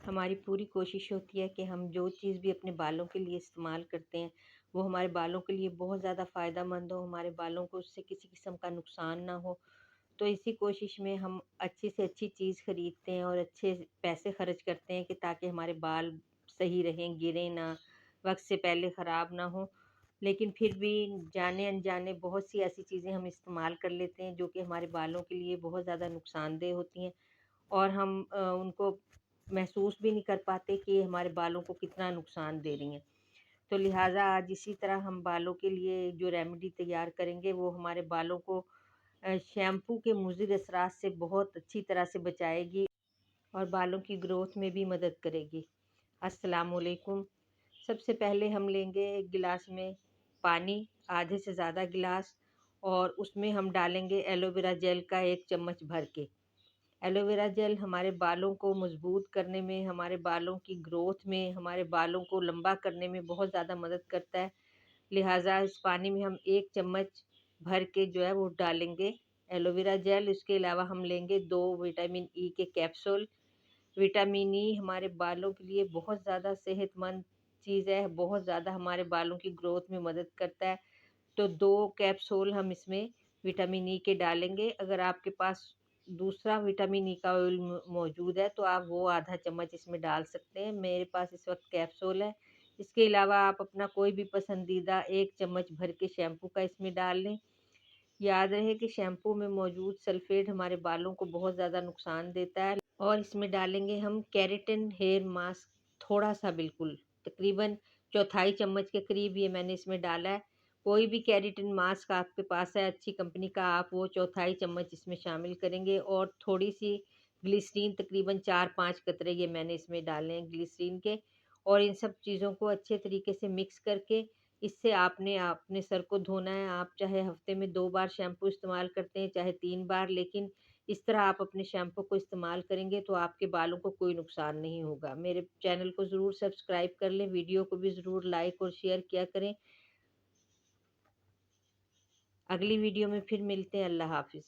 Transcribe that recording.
हमारी पूरी कोशिश होती है कि हम जो चीज़ भी अपने बालों के लिए इस्तेमाल करते हैं, वो हमारे बालों के लिए बहुत ज़्यादा फ़ायदेमंद हो, हमारे बालों को उससे किसी किस्म का नुकसान ना हो। तो इसी कोशिश में हम अच्छी से अच्छी चीज़ खरीदते हैं और अच्छे पैसे खर्च करते हैं कि ताकि हमारे बाल सही रहें, गिरें ना, वक़्त से पहले ख़राब ना हों। लेकिन फिर भी जाने-अनजाने बहुत सी ऐसी चीज़ें हम इस्तेमाल कर लेते हैं जो कि हमारे बालों के लिए बहुत ज़्यादा नुकसानदेह होती हैं और हम उनको महसूस भी नहीं कर पाते कि ये हमारे बालों को कितना नुकसान दे रही हैं। तो लिहाज़ा आज इसी तरह हम बालों के लिए जो रेमेडी तैयार करेंगे वो हमारे बालों को शैम्पू के मुज़िर असरात से बहुत अच्छी तरह से बचाएगी और बालों की ग्रोथ में भी मदद करेगी। अस्सलाम वालेकुम। सबसे पहले हम लेंगे एक गिलास में पानी, आधे से ज़्यादा गिलास, और उसमें हम डालेंगे एलोवेरा जेल का 1 चम्मच भर के। एलोवेरा जेल हमारे बालों को मज़बूत करने में, हमारे बालों की ग्रोथ में, हमारे बालों को लंबा करने में बहुत ज़्यादा मदद करता है। लिहाज़ा इस पानी में हम 1 चम्मच भर के जो है वो डालेंगे एलोवेरा जेल। इसके अलावा हम लेंगे 2 विटामिन ई के कैप्सूल। विटामिन ई हमारे बालों के लिए बहुत ज़्यादा सेहतमंद चीज़ है, बहुत ज़्यादा हमारे बालों की ग्रोथ में मदद करता है। तो 2 कैप्सूल हम इसमें विटामिन ई के डालेंगे। अगर आपके पास दूसरा विटामिन ई का ऑयल मौजूद है तो आप वो आधा चम्मच इसमें डाल सकते हैं। मेरे पास इस वक़्त कैप्सूल है। इसके अलावा आप अपना कोई भी पसंदीदा 1 चम्मच भर के शैम्पू का इसमें डाल लें। याद रहे कि शैम्पू में मौजूद सल्फ़ेट हमारे बालों को बहुत ज़्यादा नुकसान देता है। और इसमें डालेंगे हम केराटिन हेयर मास्क, थोड़ा-सा बिल्कुल, तकरीबन चौथाई चम्मच के करीब ये मैंने इसमें डाला है। कोई भी केराटिन मास्क आपके पास है अच्छी कंपनी का, आप वो चौथाई चम्मच इसमें शामिल करेंगे और थोड़ी-सी ग्लिसरीन, तकरीबन 4-5 कतरे ये मैंने इसमें डाले हैं ग्लिसरीन के। और इन सब चीज़ों को अच्छे तरीके से मिक्स करके इससे आपने अपने सर को धोना है। आप चाहे हफ़्ते में 2 बार शैम्पू इस्तेमाल करते हैं, चाहे 3 बार, लेकिन इस तरह आप अपने शैम्पू को इस्तेमाल करेंगे तो आपके बालों को कोई नुकसान नहीं होगा। मेरे चैनल को ज़रूर सब्सक्राइब कर लें, वीडियो को भी ज़रूर लाइक और शेयर किया करें। अगली वीडियो में फिर मिलते हैं। अल्लाह हाफ़िज़।